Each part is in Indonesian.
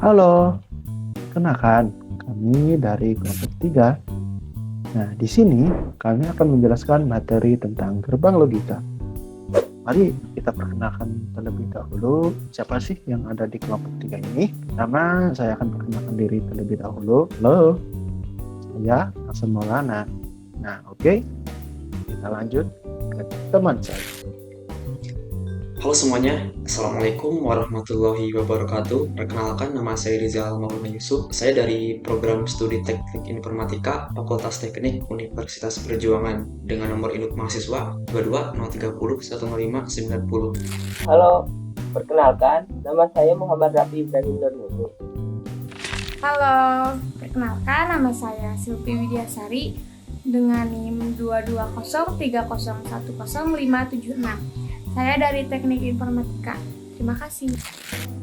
Halo, kenalkan kami dari kelompok 3. Nah, di sini kami akan menjelaskan materi tentang gerbang logika. Mari kita perkenalkan terlebih dahulu siapa sih yang ada di kelompok 3 ini. Pertama, saya akan perkenalkan diri terlebih dahulu. Halo, saya Hasan Maulana. Nah, oke, kita lanjut ke teman saya. Halo semuanya, Assalamualaikum warahmatullahi wabarakatuh. Perkenalkan, nama saya Rizal Maulana Yusuf. Saya dari program studi Teknik Informatika Fakultas Teknik Universitas Perjuangan dengan nomor induk mahasiswa 22 030 105 90. Halo, perkenalkan, nama saya Muhammad Rafi Ibrahim Nurmulu. Halo, perkenalkan nama saya Silvi Widyasari dengan NIM 22030100576. Saya dari Teknik Informatika. Terima kasih.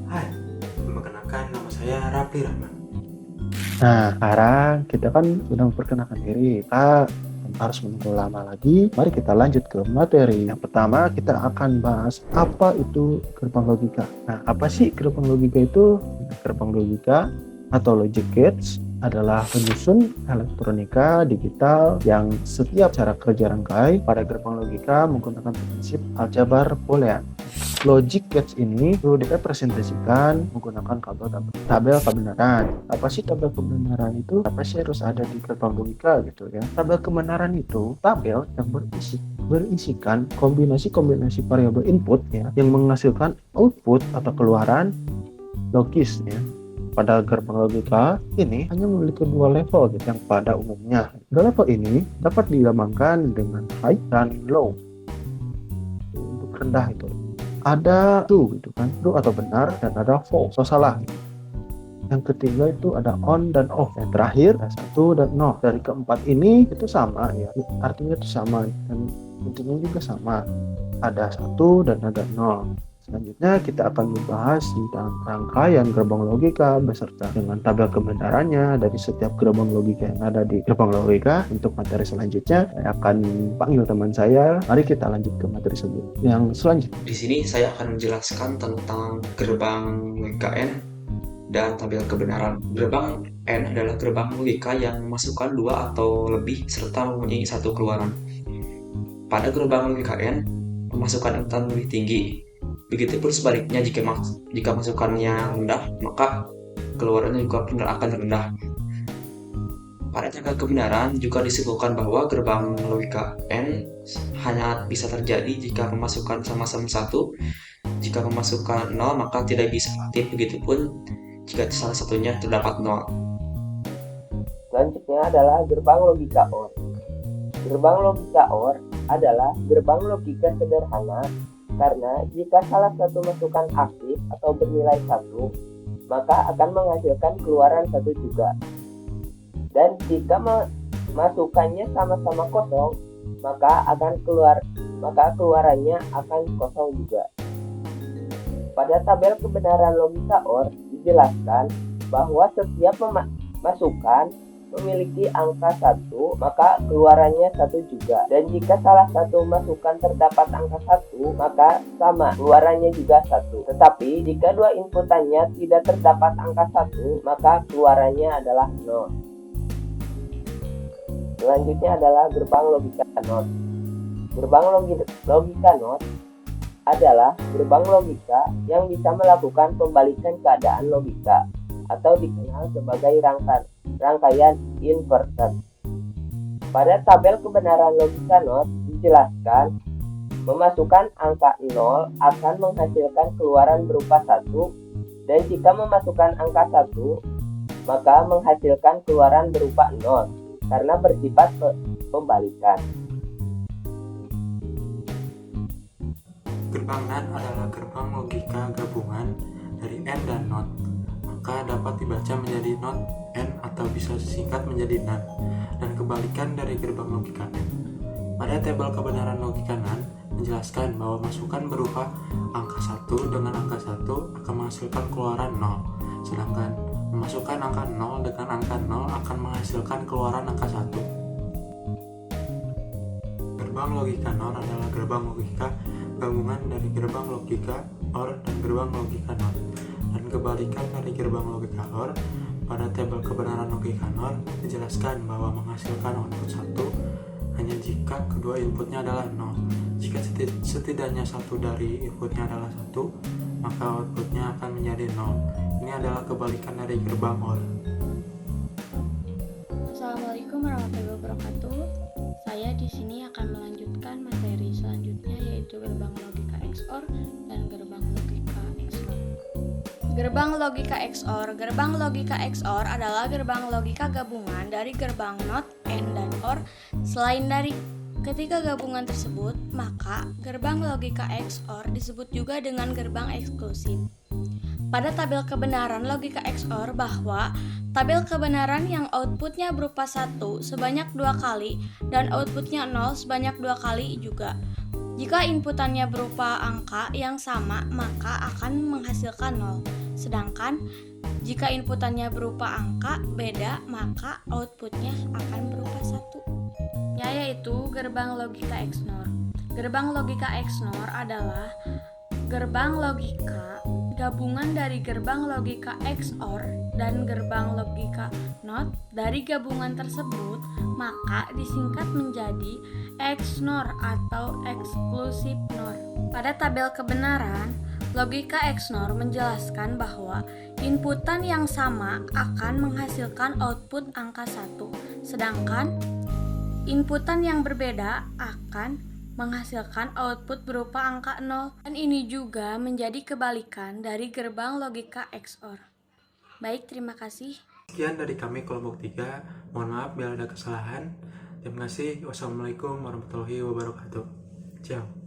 Hai, perkenalkan nama saya Rapli Rahman. Nah, sekarang kita kan sudah memperkenalkan diri. Kita harus menunggu lama lagi. Mari kita lanjut ke materi. Yang pertama, kita akan bahas apa itu gerbang logika. Nah, apa sih gerbang logika itu? Gerbang logika atau logic gates adalah penyusun elektronika digital yang setiap cara kerja rangkai pada gerbang logika menggunakan prinsip aljabar boolean. Logic gates ini perlu direpresentasikan menggunakan tabel kebenaran. Apa sih tabel kebenaran itu? Apa sih harus ada di gerbang logika gitu ya? Tabel kebenaran itu tabel yang berisikan kombinasi-kombinasi variabel input ya yang menghasilkan output atau keluaran logis ya. Pada gerbang logika ini hanya memiliki dua level gitu, yang pada umumnya. Dua level ini dapat dilambangkan dengan high dan low. Untuk rendah itu ada true gitu kan, true atau benar, dan ada false atau salah. Yang ketiga itu ada on dan off. Yang terakhir ada 1 dan 0. Dari keempat ini itu sama ya, artinya itu sama dan intinya juga sama. Ada 1 dan ada 0. Selanjutnya kita akan membahas tentang rangkaian gerbang logika beserta dengan tabel kebenarannya dari setiap gerbang logika yang ada di gerbang logika. Untuk materi selanjutnya saya akan panggil teman saya. Mari kita lanjut ke materi yang selanjutnya. Di sini saya akan menjelaskan tentang gerbang logika N dan tabel kebenaran. Gerbang N adalah gerbang logika yang memasukkan 2 atau lebih serta mempunyai satu keluaran. Pada gerbang logika N, pemasukan inputan lebih tinggi. Begitupun sebaliknya, jika masukannya rendah, maka keluarannya juga akan rendah. Pada tabel kebenaran juga disebutkan bahwa gerbang logika N hanya bisa terjadi jika pemasukan sama-sama 1. Jika pemasukan 0, maka tidak bisa aktif. Begitupun jika salah satunya terdapat 0. Selanjutnya adalah gerbang logika OR. Gerbang logika OR adalah gerbang logika sederhana karena jika salah satu masukan aktif atau bernilai 1, maka akan menghasilkan keluaran 1 juga. Dan jika masukannya sama-sama kosong, maka keluarannya akan kosong juga. Pada tabel kebenaran logika OR dijelaskan bahwa setiap masukan memiliki angka 1, maka keluarannya 1 juga. Dan jika salah satu masukan terdapat angka 1, maka sama, keluarannya juga 1. Tetapi jika dua inputannya tidak terdapat angka 1, maka keluarannya adalah 0. Selanjutnya adalah gerbang logika NOT. Gerbang logika NOT adalah gerbang logika yang bisa melakukan pembalikan keadaan logika atau dikenal sebagai rangkaian inverter. Pada tabel kebenaran logika NOT dijelaskan memasukkan angka 0 akan menghasilkan keluaran berupa 1, dan jika memasukkan angka 1 maka menghasilkan keluaran berupa 0 karena bersifat pembalikan. Gerbang NAND adalah gerbang logika gabungan dari N dan NOT. Maka dapat dibaca menjadi NOT N atau bisa singkat menjadi NAND, dan kebalikan dari gerbang logika N. Pada tabel kebenaran logika NAND menjelaskan bahwa masukan berupa angka 1 dengan angka 1 akan menghasilkan keluaran 0, sedangkan memasukkan angka 0 dengan angka 0 akan menghasilkan keluaran angka 1. Gerbang logika NOR adalah gerbang logika gabungan dari gerbang logika OR dan gerbang logika NOT. Dan kebalikan dari gerbang logika OR. Pada tabel kebenaran logika NOR dijelaskan bahwa menghasilkan output 1 hanya jika kedua inputnya adalah 0. Jika setidaknya satu dari inputnya adalah 1, maka outputnya akan menjadi 0. Ini adalah kebalikan dari gerbang OR. Assalamualaikum warahmatullahi wabarakatuh. Saya di sini akan melanjutkan materi selanjutnya, yaitu gerbang logika XOR dan gerbang logika XNOR. Gerbang logika XOR. Gerbang logika XOR adalah gerbang logika gabungan dari gerbang NOT, AND, dan OR. Selain dari ketiga gabungan tersebut, maka gerbang logika XOR disebut juga dengan gerbang eksklusif. Pada tabel kebenaran logika XOR bahwa tabel kebenaran yang outputnya berupa 1 sebanyak 2 kali dan outputnya 0 sebanyak 2 kali juga. Jika inputannya berupa angka yang sama, maka akan menghasilkan 0. Sedangkan jika inputannya berupa angka beda, maka outputnya akan berupa 1. Yaitu gerbang logika XNOR. Gerbang logika XNOR adalah gerbang logika gabungan dari gerbang logika XOR dan gerbang logika NOT. Dari gabungan tersebut, maka disingkat menjadi XNOR atau eksklusif NOR. Pada tabel kebenaran, logika XNOR menjelaskan bahwa inputan yang sama akan menghasilkan output angka 1, sedangkan inputan yang berbeda akan menghasilkan output berupa angka 0, dan ini juga menjadi kebalikan dari gerbang logika XOR. Baik, terima kasih. Sekian dari kami kelompok 3. Mohon maaf bila ada kesalahan. Terima kasih. Wassalamualaikum warahmatullahi wabarakatuh. Ciao.